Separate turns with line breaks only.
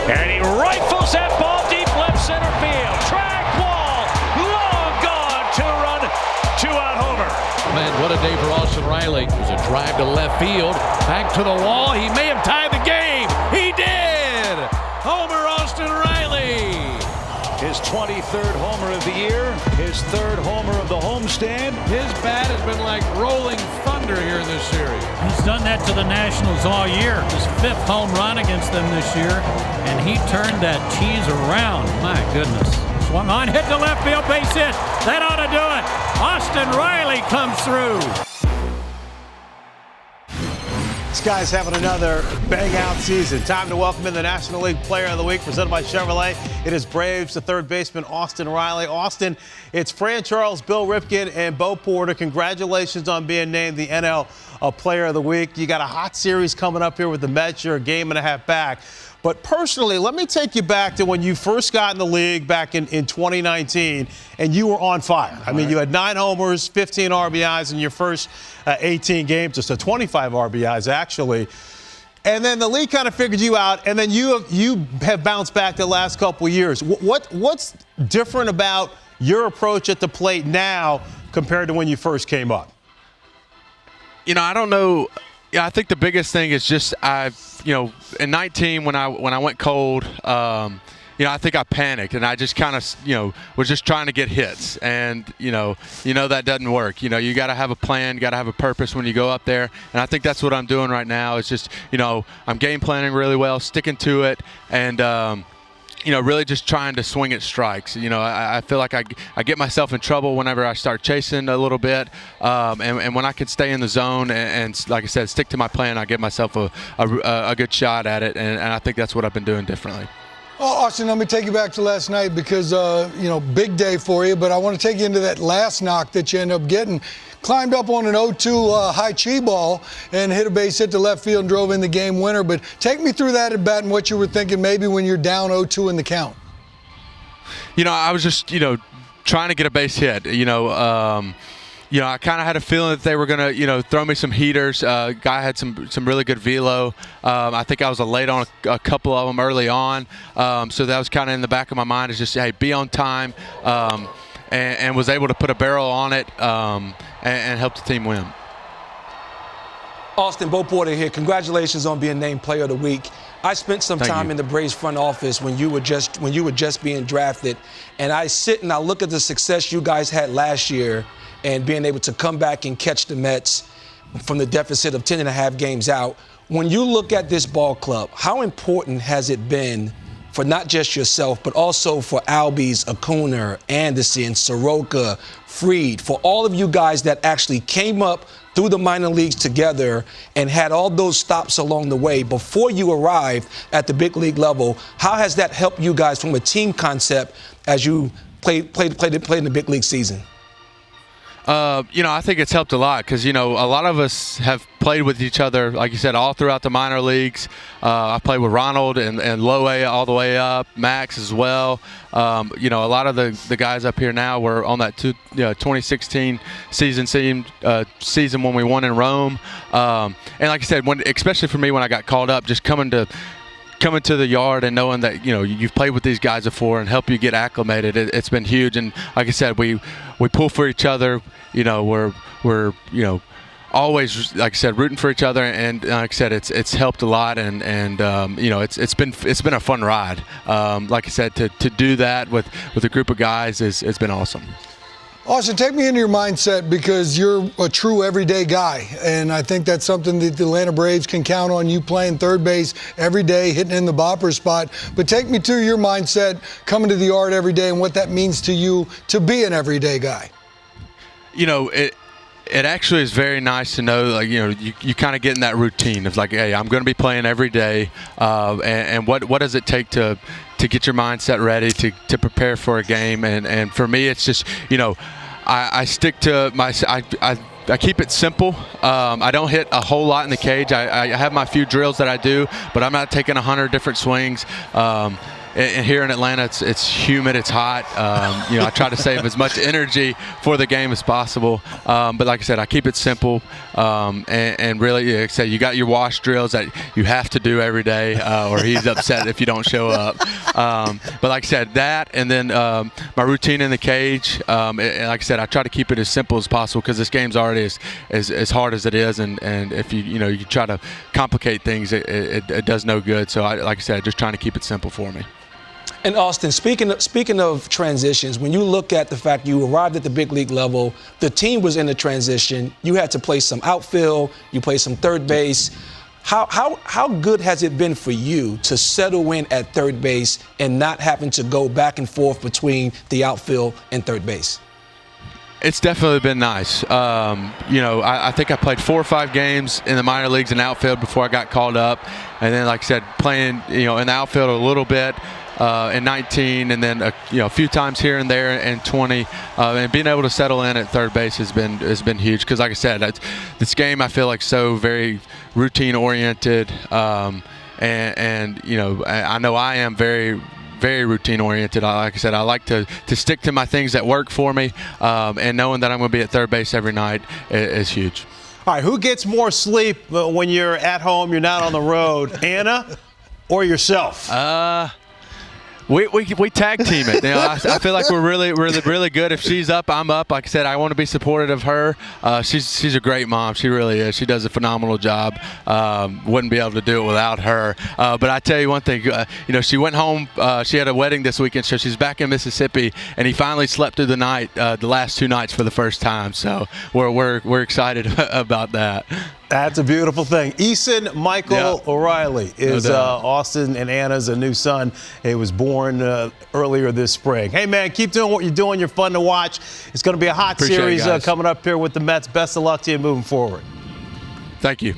And he rifles that ball deep left center field. Track wall, long gone, 2-run, 2-out homer.
Man, what a day for Austin Riley. It was a drive to left field, back to the wall. He may have tied the game. He did! Homer Austin Riley.
His 23rd homer of the year, his 3rd homer of the homestand.
His bat has been like rolling thunder here in this series.
He's done that to the Nationals all year. His 5th home run against them this year, and he turned that cheese around. My goodness. Swung on, hit to left field, base hit. That ought to do it. Austin Riley comes through.
This guy's having another bang-out season. Time to welcome in the National League Player of the Week, presented by Chevrolet. It is Braves, the third baseman, Austin Riley. Austin, it's Fran Charles, Bill Ripken, and Bo Porter. Congratulations on being named the NL Player of the Week. You got a hot series coming up here with the Mets. You're a game and a half back. But personally, let me take you back to when you first got in the league back in 2019, and you were on fire. I mean, you had 9 homers, 15 RBIs in your first 18 games, just 25 RBIs, actually. And then the league kind of figured you out, and then you have bounced back the last couple of years. What's different about your approach at the plate now compared to when you first came up?
You know, I don't know. Yeah, I think the biggest thing is just in 19 when I went cold, I think I panicked and I just kind of, was just trying to get hits, and that doesn't work. You got to have a plan, got to have a purpose when you go up there, and I think that's what I'm doing right now. It's just, I'm game planning really well, sticking to it, and really just trying to swing at strikes. I feel like I get myself in trouble whenever I start chasing a little bit, and when I can stay in the zone and like I said, stick to my plan, I get myself a good shot at it, and I think that's what I've been doing differently.
Oh, Austin, let me take you back to last night because, big day for you, but I want to take you into that last knock that you ended up getting. Climbed up on an 0-2 high chi ball and hit a base hit to left field and drove in the game winner. But take me through that at bat and what you were thinking maybe when you're down 0-2 in the count.
I was just, trying to get a base hit. I kind of had a feeling that they were going to, throw me some heaters. Guy had some really good velo. I think I was late on a couple of them early on. So that was kind of in the back of my mind, is just, hey, be on time. And was able to put a barrel on it and help the team win.
Austin, Bo Porter here. Congratulations on being named Player of the Week. I spent some time in the Braves front office when you were just being drafted, and I sit and I look at the success you guys had last year and being able to come back and catch the Mets from the deficit of 10 and a half games out. When you look at this ball club, how important has it been for not just yourself, but also for Albies, Acuna, Anderson, Soroka, Fried, for all of you guys that actually came up through the minor leagues together and had all those stops along the way before you arrived at the big league level? How has that helped you guys from a team concept as you play in the big league season?
I think it's helped a lot because, a lot of us have played with each other, like you said, all throughout the minor leagues. I played with Ronald and Lowe all the way up, Max as well. A lot of the guys up here now were on that 2016 season when we won in Rome. And like I said, especially for me when I got called up, just coming to the yard and knowing that you've played with these guys before and help you get acclimated, it's been huge. And like I said, we pull for each other. We're always, like I said, rooting for each other. And like I said, it's helped a lot. And it's been a fun ride. Like I said, to do that with a group of guys it's been awesome.
Austin, take me into your mindset because you're a true everyday guy, and I think that's something that the Atlanta Braves can count on, you playing third base every day, hitting in the bopper spot. But take me to your mindset coming to the yard every day and what that means to you to be an everyday guy.
It actually is very nice to know, you kind of get in that routine of like, hey, I'm going to be playing every day, and what does it take to get your mindset ready to prepare for a game, and for me it's just I stick to I keep it simple. I don't hit a whole lot in the cage. I have my few drills that I do, but I'm not taking 100 different swings. and here in Atlanta, it's humid, it's hot. You know, I try to save as much energy for the game as possible. But like I said, I keep it simple, and really, like I said, you got your wash drills that you have to do every day, or he's upset if you don't show up. But like I said, that, and then my routine in the cage. And like I said, I try to keep it as simple as possible because this game's already as hard as it is, and if you try to complicate things, it does no good. So like I said, just trying to keep it simple for me.
And Austin, speaking of transitions, when you look at the fact you arrived at the big league level, the team was in a transition. You had to play some outfield, you played some third base. How good has it been for you to settle in at third base and not having to go back and forth between the outfield and third base?
It's definitely been nice. You know, I think I played 4 or 5 games in the minor leagues in outfield before I got called up, and then, like I said, playing in the outfield a little bit in 19, and then a few times here and there in 20, and being able to settle in at third base has been huge. Because, like I said, this game I feel like so very routine oriented, and you know, I know I am very routine oriented. Like I said, I like to stick to my things that work for me, and knowing that I'm going to be at third base every night is huge.
All right, who gets more sleep when you're at home, you're not on the road, Anna or yourself?
We tag team it. I feel like we're really good. If she's up, I'm up. Like I said, I want to be supportive of her. She's a great mom. She really is. She does a phenomenal job. Wouldn't be able to do it without her. But I tell you one thing. She went home. She had a wedding this weekend, so she's back in Mississippi, and he finally slept through the night, the last 2 nights for the first time. So we're excited about that.
That's a beautiful thing. Eason Michael O'Reilly is Austin and Anna's a new son. He was born earlier this spring. Hey, man, keep doing what you're doing. You're fun to watch. It's going to be a hot series coming up here with the Mets. Best of luck to you moving forward.
Thank you.